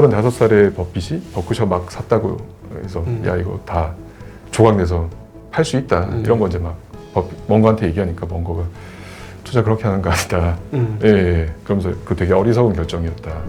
35살의 버핏이 버크셔 막 샀다고 해서 야 이거 다 조각내서 팔 수 있다 이런 거 이제 막 멍거한테 얘기하니까 멍거가 투자 그렇게 하는 거 아니다. 예, 예. 그러면서 그 되게 어리석은 결정이었다.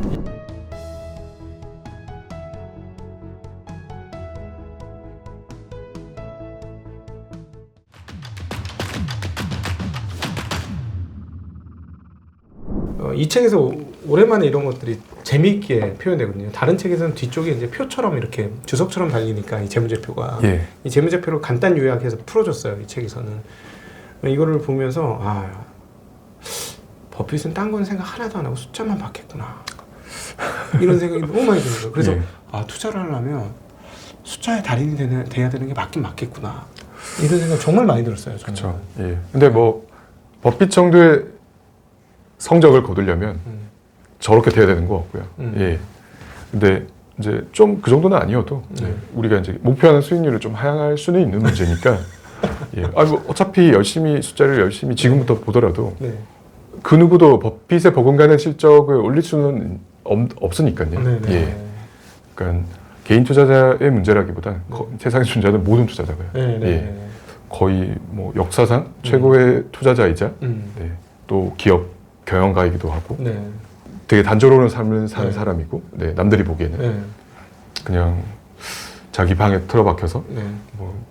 이 책에서 오랜만에 이런 것들이 재미있게 표현되거든요. 다른 책에서는 뒤쪽에 이제 표처럼 이렇게 주석처럼 달리니까 이 재무제표가 예. 이 재무제표를 간단 요약해서 풀어줬어요. 이 책에서는 이거를 보면서 버핏은 딴 건 생각 하나도 안 하고 숫자만 봤겠구나 이런 생각이 너무 많이 드는 거예요. 그래서 예. 투자를 하려면 숫자의 달인이 돼야 되는 게 맞긴 맞겠구나 이런 생각 정말 많이 들었어요. 저는. 그렇죠. 예. 근데 뭐 버핏 정도의 성적을 거두려면 저렇게 돼야 되는 거 같고요. 예. 근데 이제 좀 그 정도는 아니어도 우리가 이제 목표하는 수익률을 좀 하향할 수는 있는 문제니까. 예. 뭐 어차피 숫자를 열심히 지금부터 보더라도 네. 그 누구도 버핏에 버금가는 실적을 올릴 수는 없으니까요. 네, 네. 예. 그러니까 개인 투자자의 문제라기보다 세상에 존재하는 모든 투자자가요. 네, 네, 예. 네. 거의 뭐 역사상 최고의 투자자이자 네. 또 기업 경영가이기도 하고 네. 되게 단조로운 삶을 사는 네. 사람이고 네, 남들이 보기에는 네. 그냥 자기 방에 틀어박혀서 네. 뭐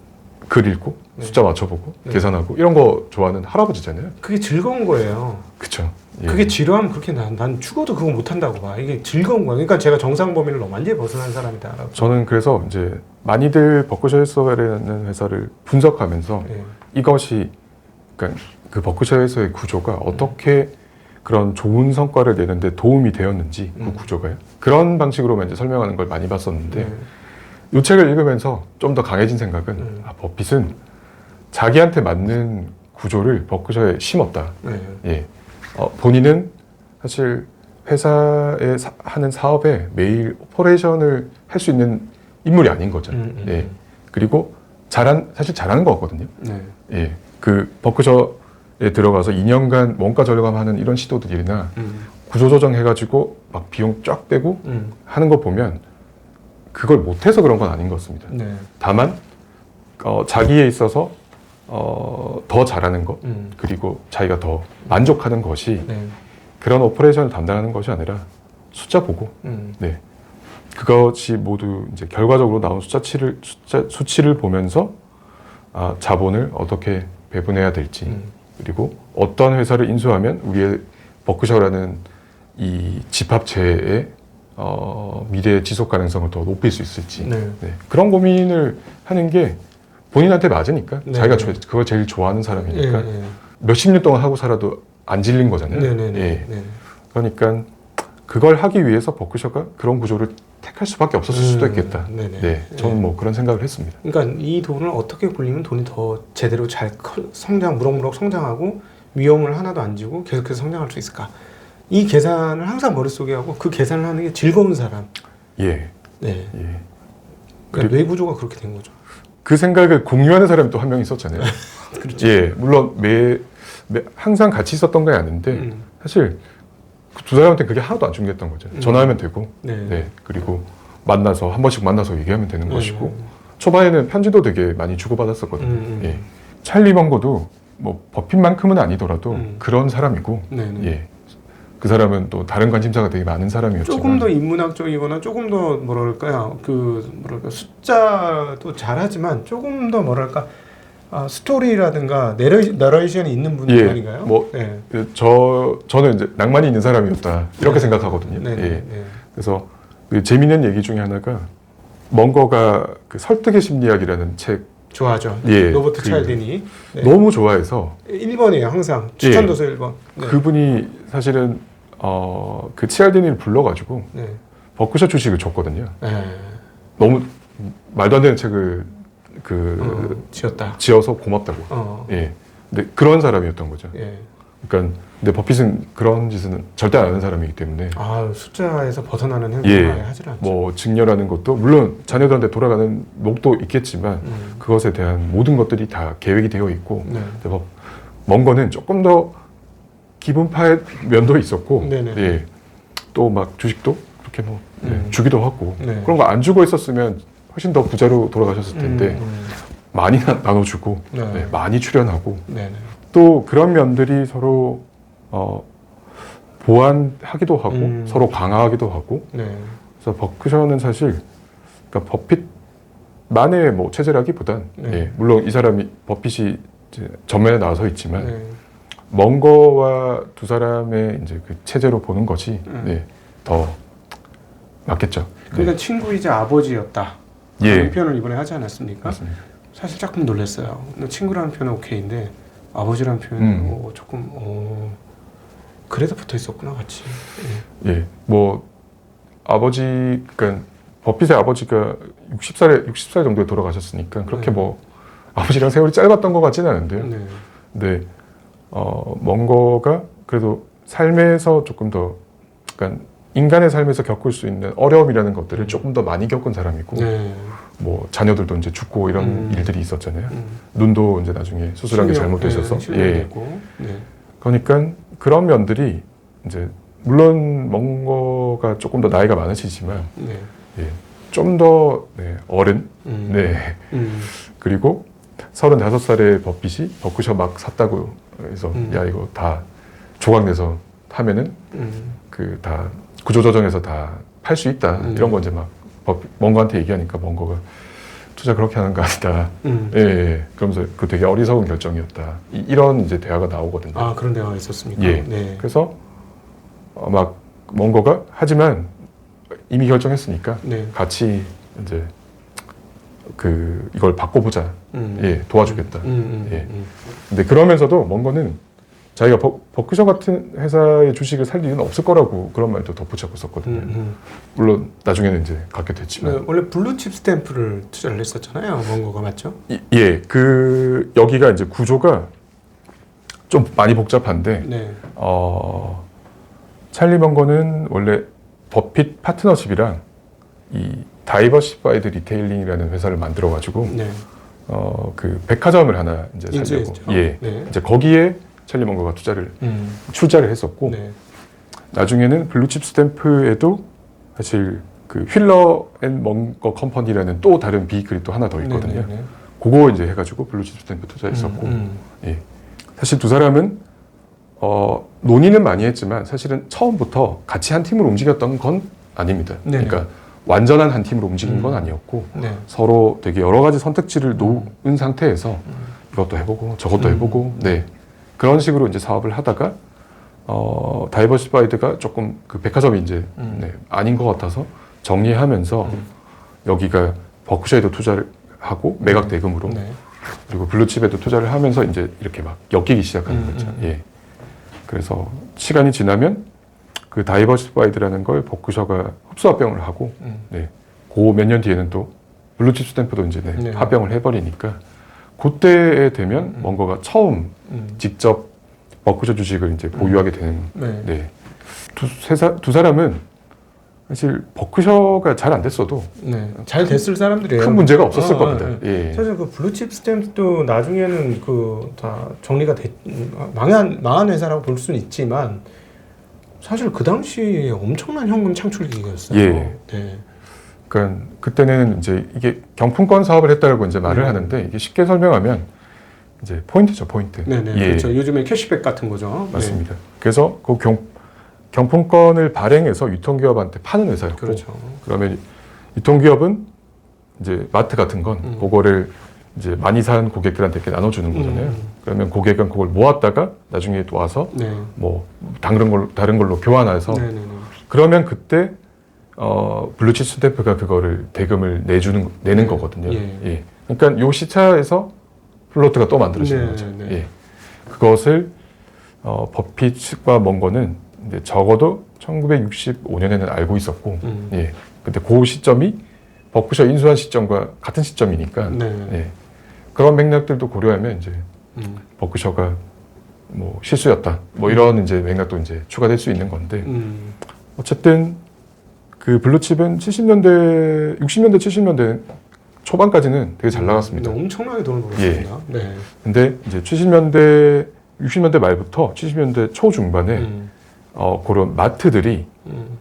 글 읽고 네. 숫자 맞춰보고 네. 계산하고 이런 거 좋아하는 할아버지잖아요. 그게 즐거운 거예요. 그쵸. 예. 그게 지루하면 그렇게 난 죽어도 그거 못한다고 봐. 이게 즐거운 거야. 그러니까 제가 정상 범위를 완전히 벗어난 사람이다라고. 저는 그래서 이제 많이들 버크셔 해서웨라는 회사를 분석하면서 네. 이것이 그러니까 그 버크셔 해서의 구조가 어떻게 그런 좋은 성과를 내는데 도움이 되었는지 그 구조가요. 그런 방식으로만 이제 설명하는 걸 많이 봤었는데 이 책을 읽으면서 좀 더 강해진 생각은 버핏은 자기한테 맞는 구조를 버크셔에 심었다. 네. 예. 본인은 사실 회사에 하는 사업에 매일 오퍼레이션을 할 수 있는 인물이 아닌 거죠. 예. 그리고 사실 잘하는 거거든요. 네. 예. 그 버크셔에 들어가서 2년간 원가 절감하는 이런 시도들이나 구조조정 해가지고 막 비용 쫙 빼고 하는 거 보면 그걸 못해서 그런 건 아닌 것 같습니다. 네. 다만 자기에 있어서 더 잘하는 것 그리고 자기가 더 만족하는 것이 네. 그런 오퍼레이션을 담당하는 것이 아니라 숫자 보고 네. 그것이 모두 이제 결과적으로 나온 수치를 보면서 자본을 어떻게 배분해야 될지 그리고 어떤 회사를 인수하면 우리의 버크셔라는 이 집합체의 미래 지속 가능성을 더 높일 수 있을지 네. 네. 그런 고민을 하는 게 본인한테 맞으니까 네. 자기가 그걸 제일 좋아하는 사람이니까 네. 몇십 년 동안 하고 살아도 안 질린 거잖아요. 네. 네. 예. 네. 그러니까 그걸 하기 위해서 버크셔가 그런 구조를 택할 수밖에 없었을 수도 있겠다. 네네. 네, 저는 뭐 그런 생각을 했습니다. 그러니까 이 돈을 어떻게 굴리면 돈이 더 제대로 잘 무럭무럭 성장하고 위험을 하나도 안 지고 계속해서 성장할 수 있을까? 이 계산을 항상 머릿속에 하고 그 계산을 하는 게 즐거운 사람. 예. 네. 예. 그러니까 뇌 구조가 그렇게 된 거죠. 그 생각을 공유하는 사람이 또 한 명 있었잖아요. 그렇죠. 예, 물론 항상 같이 있었던 건 아닌데 사실 그 두 사람한테 그게 하나도 안 중요했던 거죠. 전화하면 되고, 네. 그리고 한 번씩 만나서 얘기하면 되는 것이고, 초반에는 편지도 되게 많이 주고받았었거든요. 예. 찰리 멍거도 뭐 버핏만큼은 아니더라도 그런 사람이고, 예. 그 사람은 또 다른 관심사가 되게 많은 사람이었지만 조금 더 인문학적이거나 조금 더 숫자도 잘하지만 조금 더 스토리라든가 내레이션이 있는 분이 예, 아닌가요? 뭐 네. 저는 이제 낭만이 있는 사람이었다 이렇게 생각하거든요. 네. 예. 그래서 그 재미있는 얘기 중에 하나가 멍거가 그 설득의 심리학이라는 책 좋아하죠. 예, 로버트 찰딘이 너무 좋아해서 1번이에요. 항상 추천도서 1번. 네. 그분이 사실은 그 치알디니를 불러가지고 버크셔 주식을 줬거든요. 너무 말도 안 되는 책을 지어서 고맙다고. 예. 근데 그런 사람이었던 거죠. 그러니까 근데 버핏은 그런 짓은 절대 안 하는 사람이기 때문에 숫자에서 벗어나는 행동을 아예 하질 않죠. 뭐 증여라는 것도 물론 자녀들한테 돌아가는 목도 있겠지만 그것에 대한 모든 것들이 다 계획이 되어 있고 먼 거는 조금 더 기분파의 면도 있었고 또 막 주식도 그렇게 뭐 주기도 하고 네. 그런 거 안 주고 있었으면 훨씬 더 부자로 돌아가셨을 텐데 많이 나눠주고 네. 많이 출연하고 네. 또 그런 면들이 서로 보완하기도 하고 서로 강화하기도 하고 네. 그래서 버크셔는 사실 그러니까 버핏만의 뭐 체제라기보단 네. 물론 이 사람이 버핏이 이제 전면에 나서 있지만 네. 멍거와 두 사람의 이제 그 체제로 보는 것이 더 맞겠죠. 그러니까 친구이자 아버지였다. 예. 그런 표현을 이번에 하지 않았습니까? 맞습니다. 사실 조금 놀랐어요. 근데 친구라는 표현은 오케이인데 아버지라는 표현은 조금 그래도 붙어 있었구나 같이. 예, 뭐 아버지 그러니까 버핏의 아버지가 60살 정도에 돌아가셨으니까 그렇게 뭐 아버지랑 세월이 짧았던 것 같지는 않은데요. 네. 근데 멍거가 그래도 삶에서 조금 더 약간 인간의 삶에서 겪을 수 있는 어려움이라는 것들을 조금 더 많이 겪은 사람이고 뭐 자녀들도 이제 죽고 이런 일들이 있었잖아요. 눈도 이제 나중에 수술한 게 잘못되셔서 네. 그러니까 그런 면들이 이제 물론 멍거가 조금 더 나이가 많으시지만 좀 더 어른 그리고 35살의 버핏이 버크셔 막 샀다고 해서 야 이거 다 조각내서 하면은 그 다 구조조정해서 다 팔 수 있다 이런 거 이제 막 멍거한테 얘기하니까 멍거가 투자 그렇게 하는 거 아니다. 그러면서 그 되게 어리석은 결정이었다. 이런 이제 대화가 나오거든요. 아 그런 대화가 있었습니까? 네. 그래서 막 멍거가 하지만 이미 결정했으니까 같이 이제 그 이걸 바꿔보자. 도와주겠다. 근데 그러면서도 멍거는 자기가 버크셔 같은 회사의 주식을 살 이유는 없을 거라고 그런 말도 덧붙였고 썼거든요. 물론 나중에는 이제 갖게 됐지만 원래 블루칩 스탬프를 투자를 했었잖아요. 멍거가 맞죠? 그 여기가 이제 구조가 좀 많이 복잡한데 찰리 멍거는 원래 버핏 파트너십이랑 이 다이버시파이드 리테일링이라는 회사를 만들어 가지고 그 백화점을 하나 이제 살려고 이제 거기에 찰리 멍거가 출자를 했었고 나중에는 블루칩 스탬프에도 사실 그 휠러 앤 멍거 컴퍼니라는 또 다른 비이클이 또 하나 더 있거든요. 그거 이제 해가지고 블루칩 스탬프 투자했었고 사실 두 사람은 논의는 많이 했지만 사실은 처음부터 같이 한 팀으로 움직였던 건 아닙니다. 그러니까 완전한 한 팀으로 움직인 건 아니었고 서로 되게 여러 가지 선택지를 놓은 상태에서 이것도 해보고 저것도 해보고 그런 식으로 이제 사업을 하다가 다이버시파이드가 조금 그 백화점이 이제 아닌 것 같아서 정리하면서 여기가 버크셔에도 투자를 하고 매각 대금으로 그리고 블루칩에도 투자를 하면서 이제 이렇게 막 엮이기 시작하는 거죠. 그래서 시간이 지나면 그 다이버시파이드라는 걸 버크셔가 흡수합병을 하고 그 몇 년 뒤에는 또 블루칩 스탬프도 이제 합병을 해버리니까 그때에 되면 멍거가 처음 직접 버크셔 주식을 이제 보유하게 되는 두 사람은 사실 버크셔가 잘 안 됐어도 잘 됐을 사람들이에요. 큰 문제가 없었을 겁니다. 사실 그 블루칩 스탬프도 나중에는 그 다 정리가 망한 회사라고 볼 수는 있지만 사실 그 당시에 엄청난 현금 창출 기회였어요. 그러니까 그때는 이제 이게 경품권 사업을 했다고 이제 말을 하는데 이게 쉽게 설명하면 이제 포인트죠, 포인트. 그렇죠. 요즘에 캐시백 같은 거죠. 맞습니다. 그래서 그 경품권을 발행해서 유통기업한테 파는 회사였고, 그러면 유통기업은 이제 마트 같은 건 그거를 이제 많이 산 고객들한테 이렇게 나눠주는 거잖아요. 그러면 고객은 그걸 모았다가 나중에 또 와서 뭐 다른 걸로 교환해서 그러면 그때 블루칩 스탬프가 그거를 대금을 내는 거거든요. 그러니까 요 시차에서 플로트가 또 만들어지는 거죠. 그것을 버핏과 멍거는 이제 적어도 1965년에는 알고 있었고, 근데 그 시점이 버크셔 인수한 시점과 같은 시점이니까 그런 맥락들도 고려하면 이제 버크셔가 뭐 실수였다, 뭐 이런 이제 맥락도 이제 추가될 수 있는 건데 어쨌든. 그 블루칩은 60년대, 70년대 초반까지는 되게 잘 나갔습니다. 엄청나게 돈을 벌었습니다. 근데 이제 60년대 말부터 70년대 초중반에 그런 마트들이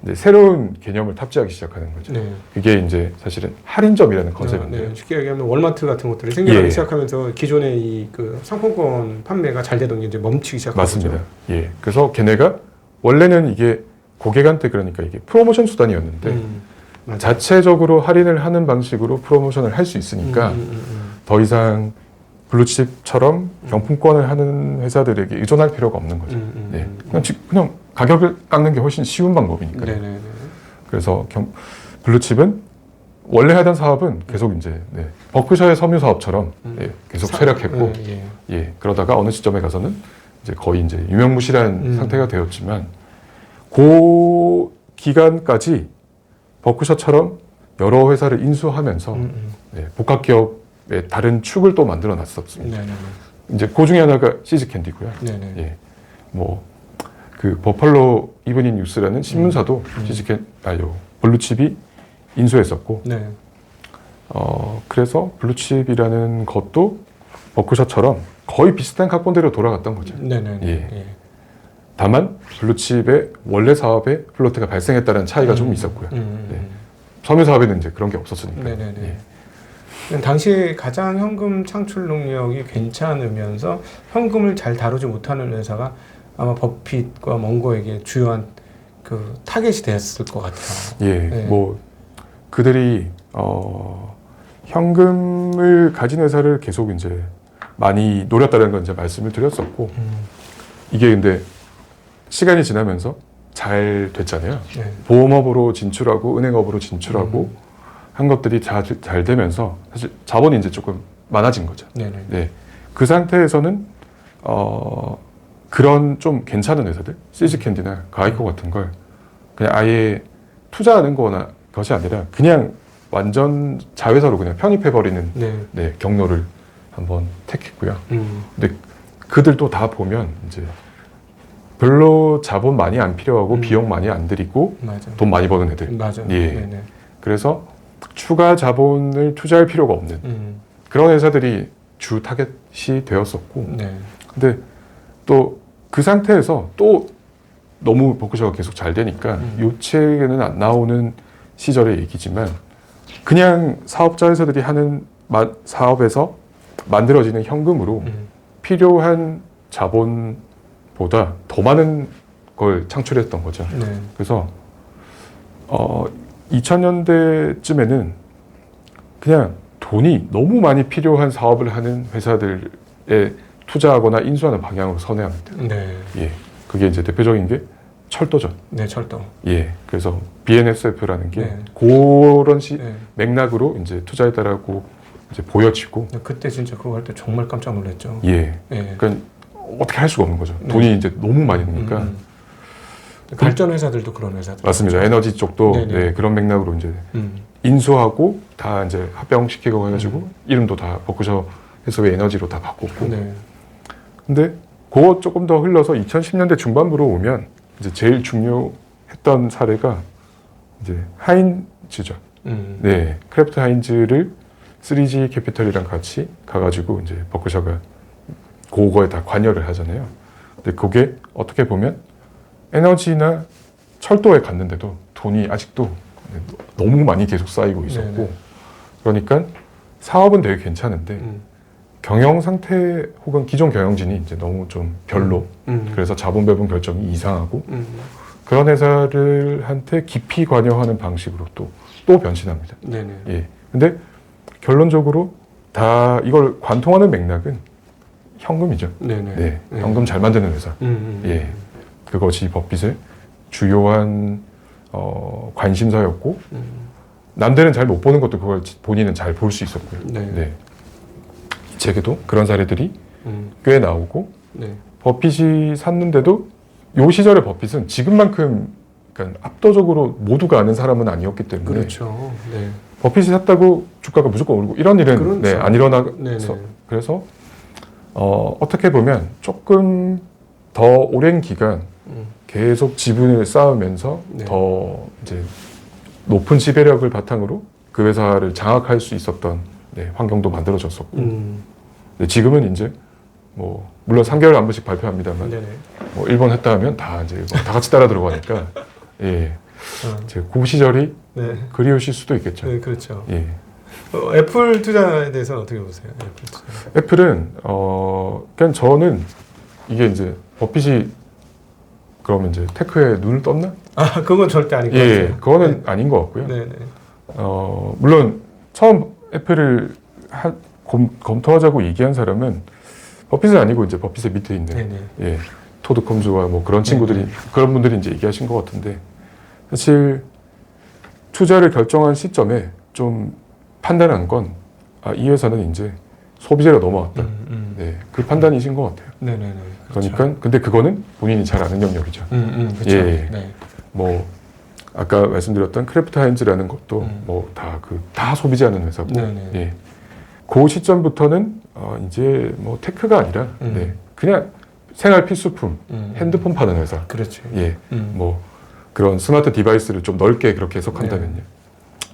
이제 새로운 개념을 탑재하기 시작하는 거죠. 네. 그게 이제 사실은 할인점이라는 컨셉인데요. 네. 쉽게 얘기하면 월마트 같은 것들이 생겨나기 예. 시작하면서 기존의 이 그 상품권 판매가 잘 되던 게 이제 멈추기 시작한 맞습니다. 거죠. 예. 그래서 걔네가 원래는 이게 고객한테 그러니까 이게 프로모션 수단이었는데 맞아요. 자체적으로 할인을 하는 방식으로 프로모션을 할 수 있으니까 더 이상 블루칩처럼 경품권을 하는 회사들에게 의존할 필요가 없는 거죠. 네. 그냥 가격을 깎는 게 훨씬 쉬운 방법이니까요. 네네네. 그래서 블루칩은 원래 하던 사업은 계속 이제 버크셔의 섬유 사업처럼 계속 쇠락했고, 그러다가 어느 시점에 가서는 이제 거의 이제 유명무실한 상태가 되었지만, 그 기간까지 버크셔처럼 여러 회사를 인수하면서 복합 기업의 다른 축을 또 만들어 놨었습니다. 네네네. 이제 그 중에 하나가 시즈캔디고요. 네네. 예. 그 버팔로 이브닝 뉴스라는 신문사도 블루칩이 인수했었고, 네. 그래서 블루칩이라는 것도 버크셔처럼 거의 비슷한 각본대로 돌아갔던 거죠. 네네. 예. 다만 블루칩의 원래 사업에 플로트가 발생했다는 차이가 좀 있었고요. 섬유 사업에는 이제 그런 게 없었으니까. 네네네. 당시에 가장 현금 창출 능력이 괜찮으면서 현금을 잘 다루지 못하는 회사가 아마 버핏과 멍거에게 주요한 그 타겟이 되었을 것 같아요. 예, 네. 그들이 현금을 가진 회사를 계속 이제 많이 노렸다는 건 이제 말씀을 드렸었고, 이게 근데 시간이 지나면서 잘 됐잖아요. 네. 보험업으로 진출하고 은행업으로 진출하고 한 것들이 잘 되면서 사실 자본이 이제 조금 많아진 거죠. 네네. 네. 그 상태에서는 그런 좀 괜찮은 회사들, 시즈캔디나 가이코 같은 걸 그냥 아예 투자하는 거나 것이 아니라 그냥 완전 자회사로 그냥 편입해버리는 경로를 한번 택했고요. 근데 그들도 다 보면 이제 별로 자본 많이 안 필요하고 비용 많이 안 들이고 맞아. 돈 많이 버는 애들. 맞아. 예. 네네. 그래서 추가 자본을 투자할 필요가 없는 그런 회사들이 주 타겟이 되었었고, 네. 근데 또 그 상태에서 또 너무 버크셔가 계속 잘 되니까 이 책에는 안 나오는 시절의 얘기지만 그냥 사업자 회사들이 하는 사업에서 만들어지는 현금으로 필요한 자본보다 더 많은 걸 창출했던 거죠. 네. 그래서 2000년대쯤에는 그냥 돈이 너무 많이 필요한 사업을 하는 회사들에 투자하거나 인수하는 방향으로 선회합니다. 네. 예, 그게 이제 대표적인 게 철도죠. 네, 철도. 예, 그래서 BNSF라는 게 네. 그런 네. 맥락으로 이제 투자했다라고 이제 보여지고, 그때 진짜 그거 할 때 정말 깜짝 놀랐죠. 예, 네. 그러니까 어떻게 할 수가 없는 거죠. 네. 돈이 이제 너무 많이 드니까. 발전 회사들도 그런 회사들. 맞습니다. 에너지 쪽도 네네. 그런 맥락으로 이제 인수하고 다 이제 합병시키고 해가지고 이름도 다 버크셔 해서웨이 에너지로 다 바꿨고. 네. 근데 그거 조금 더 흘러서 2010년대 중반부로 오면 이제 제일 중요했던 사례가 이제 하인즈죠. 네, 크래프트 하인즈를 3G 캐피털이랑 같이 가가지고 이제 버크셔가 그거에 다 관여를 하잖아요. 근데 그게 어떻게 보면 에너지나 철도에 갔는데도 돈이 아직도 너무 많이 계속 쌓이고 있었고, 네네. 그러니까 사업은 되게 괜찮은데 경영 상태 혹은 기존 경영진이 이제 너무 좀 별로, 그래서 자본 배분 결정이 이상하고 그런 회사들한테 깊이 관여하는 방식으로 또 변신합니다. 네네. 예. 근데 결론적으로 다 이걸 관통하는 맥락은 현금이죠. 네네. 네. 현금 잘 만드는 회사. 예. 그것이 버핏의 주요한 관심사였고, 남들은 잘 못 보는 것도 그걸 본인은 잘 볼 수 있었고요. 네. 이 책에도 그런 사례들이 꽤 나오고, 네. 버핏이 샀는데도 요 시절의 버핏은 지금만큼 그러니까 압도적으로 모두가 아는 사람은 아니었기 때문에 그렇죠. 네. 버핏이 샀다고 주가가 무조건 오르고 이런 일은 그렇죠. 안 일어나서 네네. 그래서 어떻게 보면 조금 더 오랜 기간 계속 지분을 쌓으면서 네. 더 이제 높은 지배력을 바탕으로 그 회사를 장악할 수 있었던 환경도 만들어졌었고, 근데 지금은 이제 뭐 물론 3개월에 한 번씩 발표합니다만 네네. 뭐 1번 했다 하면 다 이제 다 같이 따라 들어가니까 예. 제 그 시절이 네. 그리우실 수도 있겠죠. 네, 그렇죠. 예. 애플 투자에 대해서는 어떻게 보세요? 애플 투자. 애플은 그냥 저는 이게 이제 버핏이 그러면 이제 테크에 눈을 떴나? 아, 그건 절대 아닌 것 예, 같아요. 그거는 아닌 것 같고요. 네, 네. 물론 처음 애플을 검토하자고 얘기한 사람은 버핏은 아니고 이제 버핏의 밑에 있는 네, 네. 예, 토드 컴즈와 뭐 그런 친구들이 그런 분들이 이제 얘기하신 것 같은데 사실 투자를 결정한 시점에 좀 판단한 건 이 회사는 이제 소비재로 넘어왔다. 네, 그 판단이신 것 같아요. 네, 네, 네. 그렇죠. 그러니까 근데 그거는 본인이 잘 아는 영역이죠. 그렇죠. 예. 네. 뭐 아까 말씀드렸던 크래프트 하인즈라는 것도 뭐 다 소비재하는 회사고, 네네. 예. 그 시점부터는 이제 뭐 테크가 아니라 네, 그냥 생활 필수품, 핸드폰 파는 회사. 그렇죠. 예, 뭐 그런 스마트 디바이스를 좀 넓게 그렇게 해석한다면요.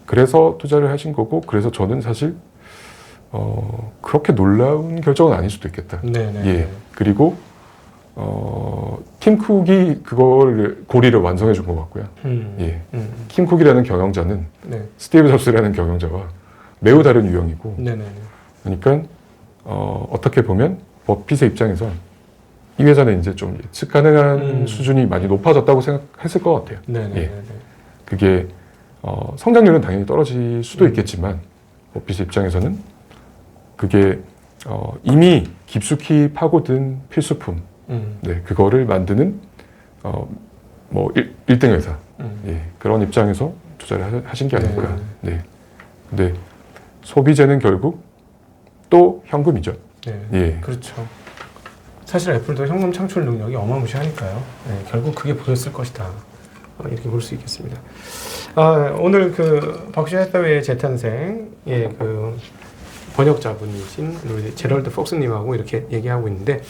그래서 투자를 하신 거고, 그래서 저는 사실 그렇게 놀라운 결정은 아닐 수도 있겠다. 네네. 예, 그리고 팀 쿡이 그걸 고리를 완성해 준 것 같고요. 예, 팀 쿡이라는 경영자는 네. 스티브 잡스라는 경영자와 매우 다른 유형이고, 네네. 그러니까 어떻게 보면 버핏의 입장에서 이 회사는 이제 좀 예측 가능한 수준이 많이 높아졌다고 생각했을 것 같아요. 네네. 예. 그게 성장률은 당연히 떨어질 수도 있겠지만 버핏의 입장에서는 그게 이미 깊숙이 파고든 필수품, 네, 그거를 만드는 뭐 1등 회사, 예, 그런 입장에서 투자를 하신 게 아닐까. 네. 근데 소비재는 결국 또 현금이죠. 네. 예. 그렇죠. 사실 애플도 현금 창출 능력이 어마무시하니까요. 네, 결국 그게 보였을 것이다. 이렇게 볼 수 있겠습니다. 오늘 그 버크셔 해서웨이의 재탄생의 그 번역자분이신 우리 제럴드 폭스님하고 이렇게 얘기하고 있는데,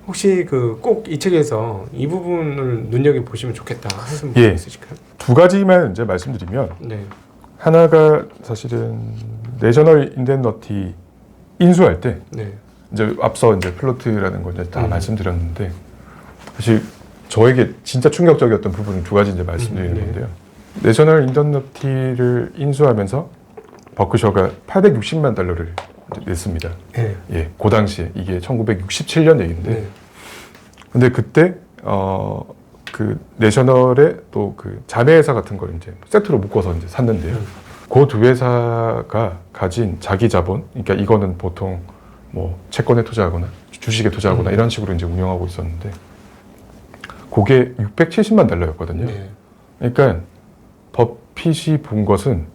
혹시 그 꼭 이 책에서 이 부분을 눈여겨 보시면 좋겠다 하시는 부분 있으실까요? 두 가지만 이제 말씀드리면, 네. 하나가 사실은 내셔널 인덴너티 인수할 때 네. 이제 앞서 이제 플로트라는 걸 이제 다 말씀드렸는데, 사실 저에게 진짜 충격적이었던 부분은 두 가지 이제 말씀드리는 건데요. 내셔널 인덴너티를 인수하면서 버크셔가 860만 달러를 냈습니다. 네. 예, 그 당시에 이게 1967년 얘기인데, 네. 근데 그때 그 내셔널의 또 그 자매 회사 같은 걸 이제 세트로 묶어서 이제 샀는데요. 그 두 회사가 가진 자기 자본, 그러니까 이거는 보통 뭐 채권에 투자하거나 주식에 투자하거나 이런 식으로 이제 운영하고 있었는데, 그게 670만 달러였거든요. 네. 그러니까 버핏이 본 것은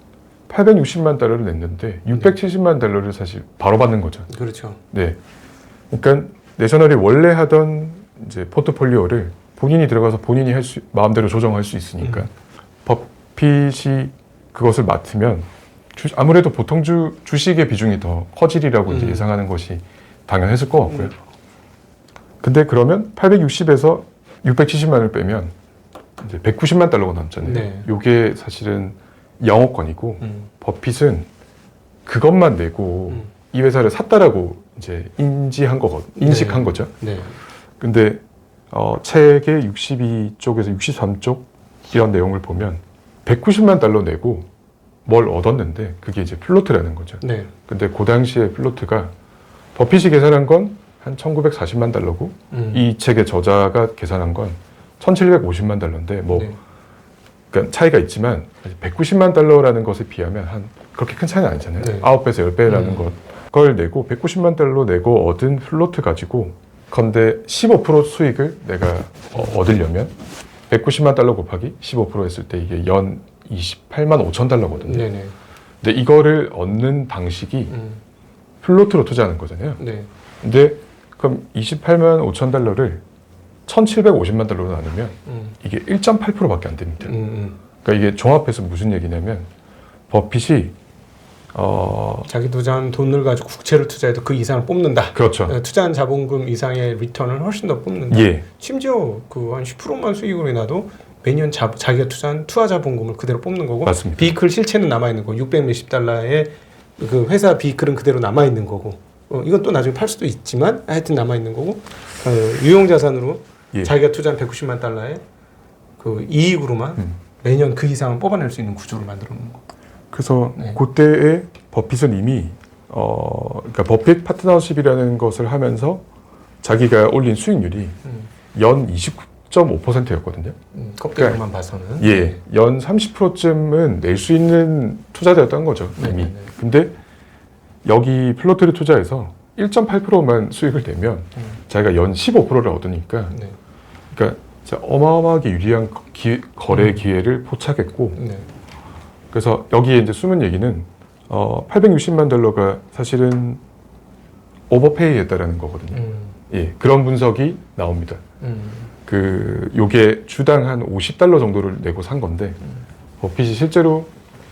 860만 달러를 냈는데 670만 달러를 사실 바로 받는 거죠. 그렇죠. 네. 그러니까 내셔널이 원래 하던 이제 포트폴리오를 본인이 들어가서 본인이 마음대로 조정할 수 있으니까 버핏이 그것을 맡으면 아무래도 보통 주식의 비중이 더 커지리라고 이제 예상하는 것이 당연했을 것 같고요. 근데 그러면 860에서 670만을 빼면 이제 190만 달러가 남잖아요. 네. 이게 사실은 영업권이고 버핏은 그것만 내고 이 회사를 샀다라고 이제 인식한 거죠. 네. 근데 책의 62쪽에서 63쪽 이런 내용을 보면 190만 달러 내고 뭘 얻었는데 그게 이제 플로트라는 거죠. 네. 근데 그 당시에 플로트가 버핏이 계산한 건 한 1940만 달러고 이 책의 저자가 계산한 건 1750만 달러인데 뭐 네. 그러니까 차이가 있지만 190만 달러라는 것에 비하면 한 그렇게 큰 차이는 아니잖아요. 네. 9배에서 10배라는 걸 내고 190만 달러 내고 얻은 플로트 가지고 건데 15% 수익을 내가 얻으려면 190만 달러 곱하기 15% 했을 때 이게 연 28만 5천 달러거든요. 네네. 근데 이거를 얻는 방식이 플로트로 투자하는 거잖아요. 네. 근데 그럼 28만 5천 달러를 1750만 달러로 나누면 이게 1.8%밖에 안 됩니다. 그러니까 이게 종합해서 무슨 얘기냐면 버핏이 자기 투자한 돈을 가지고 국채를 투자해도 그 이상을 뽑는다. 그렇죠. 투자한 자본금 이상의 리턴을 훨씬 더 뽑는다. 예. 심지어 그 한 10%만 수익으로 인하도 매년 자기가 투자한 투하 자본금을 그대로 뽑는 거고, 맞습니다. 비이클 실체는 남아 있는 거. 600 몇십 달러의 그 회사 비이클은 그대로 남아 있는 거고. 이건 또 나중에 팔 수도 있지만 하여튼 남아 있는 거고, 유용 자산으로 예. 자기가 투자한 190만 달러의 그 이익으로만 매년 그 이상은 뽑아낼 수 있는 구조를 만들어 놓은 거. 그래서 그때의 버핏은 이미 그러니까 버핏 파트너십이라는 것을 하면서 자기가 올린 수익률이 연 29.5%였거든요. 껍데기만 봐서는. 예, 연 30%쯤은 낼 수 있는 투자자였던 거죠, 이미. 근데 여기 플로트를 투자해서 1.8%만 수익을 내면 자기가 연 15%를 얻으니까 그러니까 진짜 어마어마하게 유리한 거래 기회를 포착했고 그래서 여기에 이제 숨은 얘기는 860만 달러가 사실은 오버페이 했다라는 거거든요. 예, 그런 분석이 나옵니다. 요게 주당 한 50달러 정도를 내고 산 건데 버핏이 실제로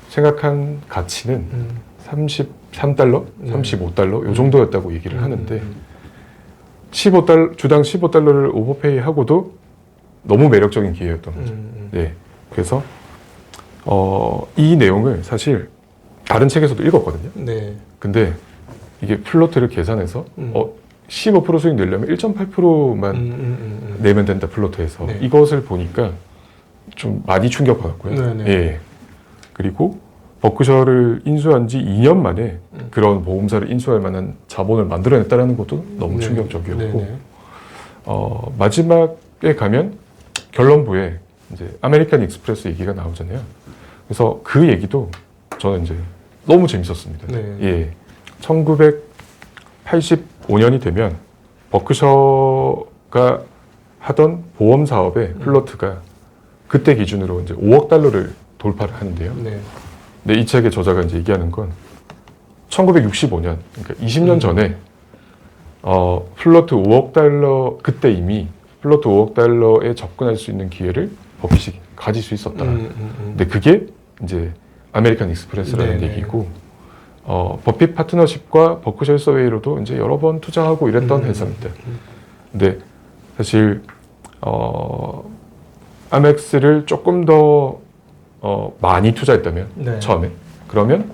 생각한 가치는 33달러, 35달러 요 정도였다고 얘기를 하는데 15달러, 주당 15달러를 오버페이 하고도 너무 매력적인 기회였던 거죠. 네, 그래서 이 내용을 사실 다른 책에서도 읽었거든요. 근데 이게 플로트를 계산해서 15% 수익 내려면 1.8%만 내면 된다 플로트에서 이것을 보니까 좀 많이 충격받았고요. 예. 그리고 버크셔를 인수한 지 2년 만에 그런 보험사를 인수할 만한 자본을 만들어냈다는 것도 너무 충격적이었고 마지막에 가면 결론부에 이제 아메리칸 익스프레스 얘기가 나오잖아요. 그래서 그 얘기도 저는 이제 너무 재밌었습니다. 예. 1985년이 되면 버크셔가 하던 보험 사업의 플로트가 그때 기준으로 이제 5억 달러를 돌파를 하는데요. 근데 이 책의 저자가 이제 얘기하는 건 1965년, 그러니까 20년 전에 플로트 5억 달러 그때 이미 플로트 5억 달러에 접근할 수 있는 기회를 버핏이 가질 수 있었다. 근데 그게 이제 아메리칸 익스프레스라는 얘기고 버핏 파트너십과 버크셔 해서웨이로도 이제 여러 번 투자하고 이랬던 회사입니다. 근데 사실 아멕스를 조금 더 많이 투자했다면 처음에 그러면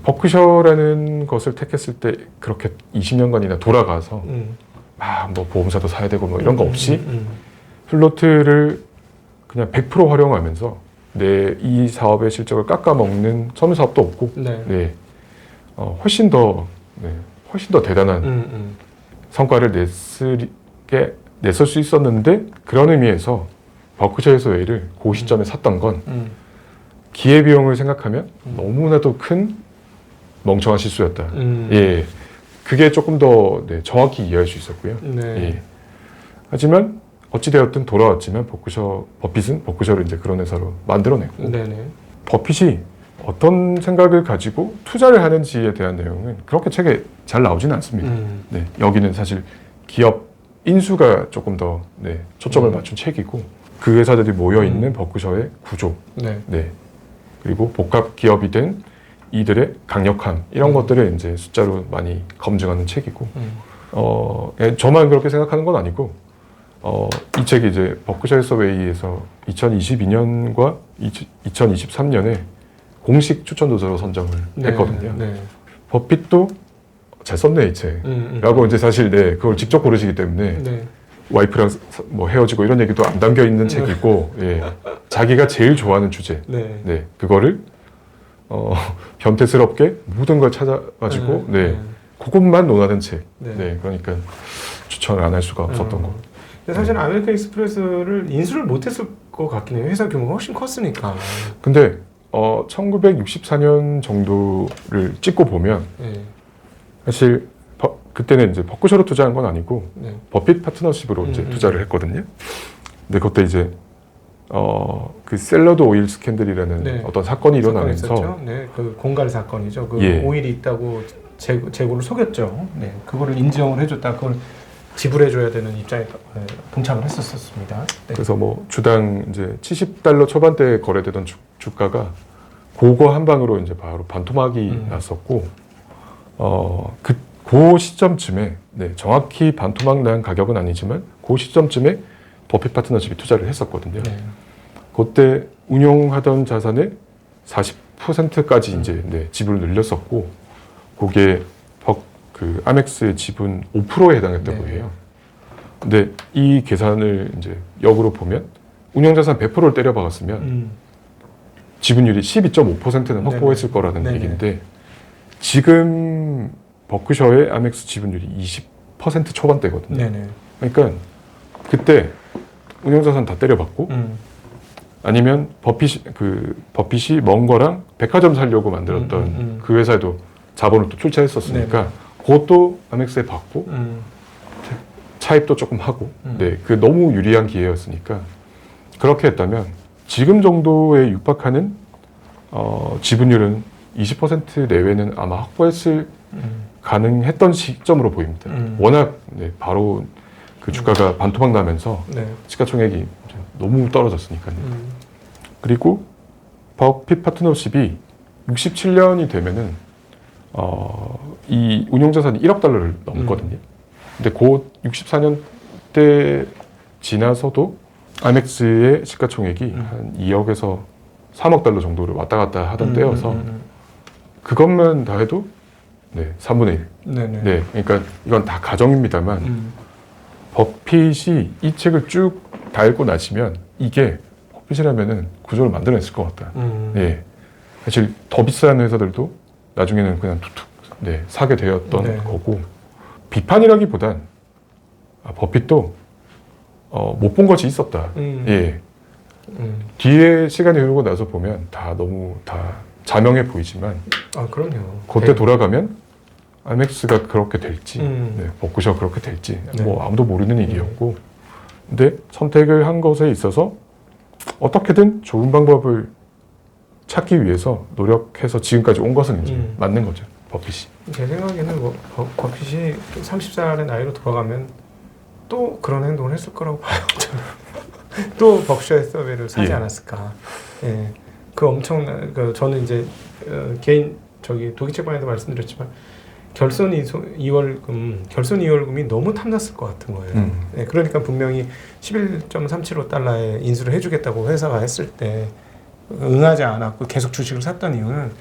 버크셔라는 것을 택했을 때 그렇게 20년간이나 돌아가서 막 뭐 보험사도 사야 되고 뭐 이런 거 없이 플로트를 그냥 100% 활용하면서 이 사업의 실적을 깎아먹는 처음 사업도 없고 훨씬 더 대단한 성과를 냈을 수 있었는데 그런 의미에서 버크셔 해서웨이를 그 시점에 샀던 건 기회비용을 생각하면 너무나도 큰 멍청한 실수였다. 예, 그게 조금 더 정확히 이해할 수 있었고요. 예. 하지만 어찌되었든 돌아왔지만 버핏은 버크셔를 이제 그런 회사로 만들어냈고 버핏이 어떤 생각을 가지고 투자를 하는지에 대한 내용은 그렇게 책에 잘 나오지는 않습니다. 여기는 사실 기업 인수가 조금 더 초점을 맞춘 책이고 그 회사들이 모여있는 버크셔의 구조 그리고 복합 기업이 된 이들의 강력함 이런 것들을 이제 숫자로 많이 검증하는 책이고 저만 그렇게 생각하는 건 아니고 이 책이 이제 버크셔 해서웨이에서 2022년과 2023년에 공식 추천 도서로 선정을 했거든요. 버핏도 잘 썼네 이 책라고 이제 사실 그걸 직접 고르시기 때문에 와이프랑 뭐 헤어지고 이런 얘기도 안 담겨 있는 책이고 자기가 제일 좋아하는 주제 그거를 변태스럽게 모든 걸 찾아가지고 그것만 논하는 책 그러니까 추천을 안 할 수가 없었던 거. 사실 아메리칸 익스프레스를 인수를 못했을 것 같긴 해요. 회사 규모가 훨씬 컸으니까. 근데 1964년 정도를 찍고 보면 사실 그때는 이제 버크셔로 투자한 건 아니고 버핏 파트너십으로 이제 투자를 했거든요. 근데 그때 이제 그 샐러드 오일 스캔들이라는 어떤 사건이 일어나면서 그 공갈 사건이죠. 그 오일이 있다고 재고를 속였죠. 그거를 인정을 해줬다. 그걸 지불해줘야 되는 입장에 동참을 했었습니다. 그래서 뭐 주당 이제 70달러 초반대에 거래되던 주가가 그거 한 방으로 이제 바로 반토막이 났었고 그 시점쯤에 정확히 반토막 난 가격은 아니지만 그 시점쯤에 버핏 파트너십이 투자를 했었거든요. 그때 운용하던 자산의 40%까지 이제 지분을 늘렸었고 그게 그 아멕스의 지분 5%에 해당했다고 해요. 근데 이 계산을 이제 역으로 보면 운용자산 100%를 때려박았으면 지분율이 12.5%는 확보했을 거라는 네네. 얘기인데 지금 버크셔의 아멕스 지분율이 20% 초반대거든요. 네네. 그러니까 그때 운용자산 다 때려박고 아니면 버핏이 먼 거랑 백화점 살려고 만들었던 그 회사에도 자본을 또 출자했었으니까 그것도 아멕스에 받고 차입도 조금 하고 네, 그 너무 유리한 기회였으니까 그렇게 했다면 지금 정도에 육박하는 지분율은 20% 내외는 아마 확보했을 가능했던 시점으로 보입니다. 워낙 네, 바로 그 주가가 반토막 나면서 네. 시가총액이 이제 너무 떨어졌으니까요. 그리고 버핏 파트너십이 67년이 되면은 이 운용자산이 1억 달러를 넘거든요. 근데 곧 64년 때 지나서도 아멕스의 시가총액이 한 2억에서 3억 달러 정도를 왔다 갔다 하던 때여서 그것만 다 해도 네, 3분의 1. 네네. 네, 그러니까 이건 다 가정입니다만 버핏이 이 책을 쭉 다 읽고 나시면 이게 버핏이라면은 구조를 만들어냈을 것 같다. 예, 사실 더 비싼 회사들도 나중에는 그냥 툭툭 네, 사게 되었던 네. 거고 비판이라기보단 버핏도 못 본 것이 있었다. 예, 뒤에 시간이 흐르고 나서 보면 다 너무 다 자명해 보이지만 아 그럼요. 그때 돌아가면 아멕스가 그렇게 될지 음. 버크셔가 그렇게 될지 네. 뭐 아무도 모르는 일이었고 근데 선택을 한 것에 있어서 어떻게든 좋은 방법을 찾기 위해서 노력해서 지금까지 온 것은 이제 맞는 거죠. 버핏이. 제 생각에는 뭐 버핏이 30살의 나이로 돌아가면 또 그런 행동을 했을 거라고 봐요. 또 버크셔 서웨이를 사지 예. 않았을까. 예. 그 엄청난 저는 이제 개인 독일 책방에도 말씀드렸지만 결손 2월금이 너무 탐났을 것 같은 거예요. 예, 그러니까 분명히 11.375달러에 인수를 해주겠다고 회사가 했을 때 응하지 않았고 계속 주식을 샀던 이유는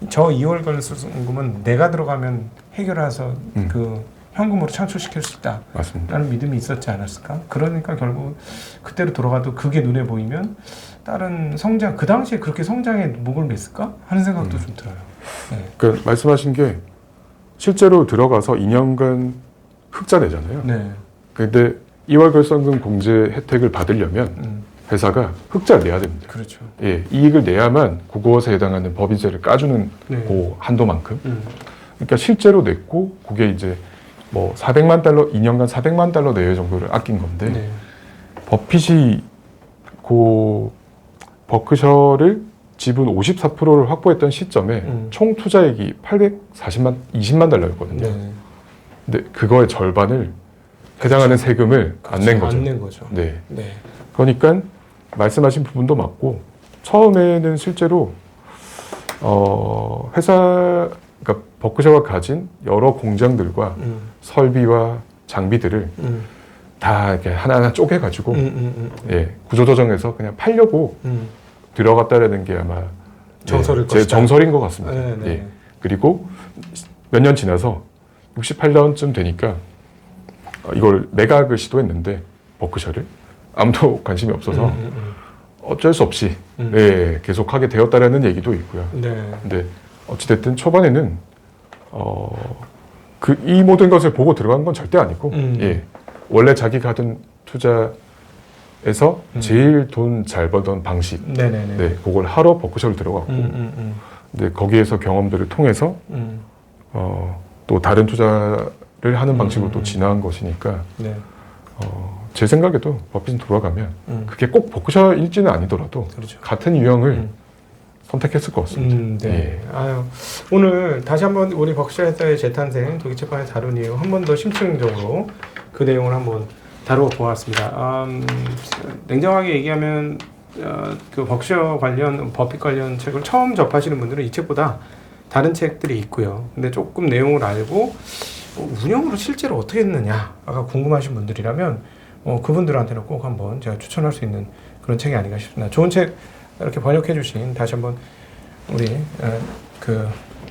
저 2월 결손금은 내가 들어가면 해결해서 그 현금으로 창출시킬 수 있다. 맞습니다. 라는 믿음이 있었지 않았을까? 그러니까 결국 그때로 돌아가도 그게 눈에 보이면 다른 성장, 그 당시에 그렇게 성장에 목을 맸을까? 하는 생각도 좀 들어요. 네. 그 말씀하신 게 실제로 들어가서 2년간 흑자 내잖아요. 네. 근데 2월 결손금 공제 혜택을 받으려면 회사가 흑자를 내야 됩니다. 그렇죠. 예, 이익을 내야만 그것에 해당하는 법인세를 까주는 네. 그 한도만큼. 그러니까 실제로 냈고 그게 이제 뭐 400만 달러, 2년간 400만 달러 내외 정도를 아낀 건데 네. 버핏이 그 버크셔를 지분 54%를 확보했던 시점에 총 투자액이 20만 달러였거든요. 네. 근데 그거의 절반을 해당하는 세금을 안 낸 거죠. 안 낸 거죠. 네. 네. 그러니까 말씀하신 부분도 맞고 처음에는 실제로 그러니까 버크셔가 가진 여러 공장들과 설비와 장비들을 다 이렇게 하나하나 쪼개가지고 예, 구조조정해서 그냥 팔려고 들어갔다라는 게 아마 정설일 제 것이다. 정설인 것 같습니다. 네, 네. 예. 그리고 몇 년 지나서 68년쯤 되니까 이걸 매각을 시도했는데 버크셔를 아무도 관심이 없어서 어쩔 수 없이 예, 계속하게 되었다라는 얘기도 있고요. 네. 근데 어찌됐든 초반에는 이 모든 것을 보고 들어간 건 절대 아니고 예, 원래 자기가 하던 투자에서 제일 돈 잘 벌던 방식 네네네. 네, 그걸 하러 버크셔를 들어갔고 근데 거기에서 경험들을 통해서 또 다른 투자를 하는 방식으로 또 진화한 것이니까 네. 제 생각에도 버핏은 돌아가면 그게 꼭 버크셔일지는 아니더라도 그렇죠. 같은 유형을 선택했을 것 같습니다. 네. 예. 아유, 오늘 다시 한번 우리 버크셔 해서의 재탄생 독일 책방에 다룬 이유 한 번 더 심층적으로 그 내용을 한번 다루어 보았습니다. 냉정하게 얘기하면 그 버크셔 관련 버핏 관련 책을 처음 접하시는 분들은 이 책보다 다른 책들이 있고요. 근데 조금 내용을 알고 운영으로 실제로 어떻게 했느냐가 궁금하신 분들이라면 그분들한테는 꼭 한번 제가 추천할 수 있는 그런 책이 아닌가 싶습니다. 좋은 책 이렇게 번역해 주신 다시 한번 우리 그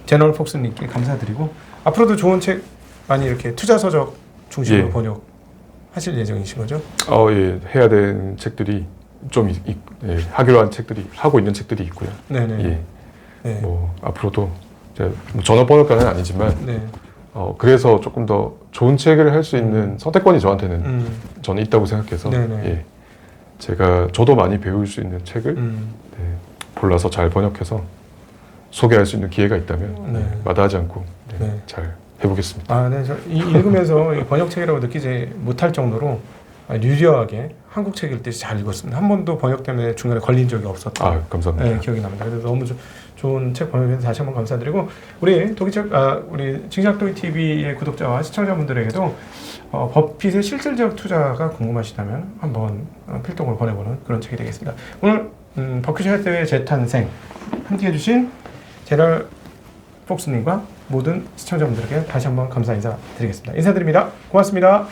제너럴 폭스님께 감사드리고 앞으로도 좋은 책 많이 이렇게 투자 서적 중심으로 예. 번역하실 예정이신 거죠? 예, 해야 되는 책들이 좀 예, 하기로 한 책들이 하고 있는 책들이 있고요. 네네. 예. 네. 뭐 앞으로도 이제 뭐 전업 번역가는 아니지만 네. 그래서 조금 더 좋은 책을 할 수 있는 선택권이 저한테는 저는 있다고 생각해서 예, 저도 많이 배울 수 있는 책을 네, 골라서 잘 번역해서 소개할 수 있는 기회가 있다면 네. 마다하지 않고 네. 잘 해보겠습니다. 아, 네. 저 읽으면서 이 번역책이라고 느끼지 못할 정도로 유려하게 한국 책 읽듯이 잘 읽었습니다. 한 번도 번역 때문에 중간에 걸린 적이 없었던 아, 감사합니다. 네, 기억이 납니다. 그래서 너무 좋은 책 번역해서 다시 한번 감사드리고 우리 우리 징작도이 TV의 구독자와 시청자분들에게도 버핏의 실질적 투자가 궁금하시다면 한번 필독을 보내보는 그런 책이 되겠습니다. 오늘 버킷 대회 재탄생 함께해주신 제럴 폭스님과 모든 시청자분들에게 다시 한번 감사 인사 드리겠습니다. 인사드립니다. 고맙습니다.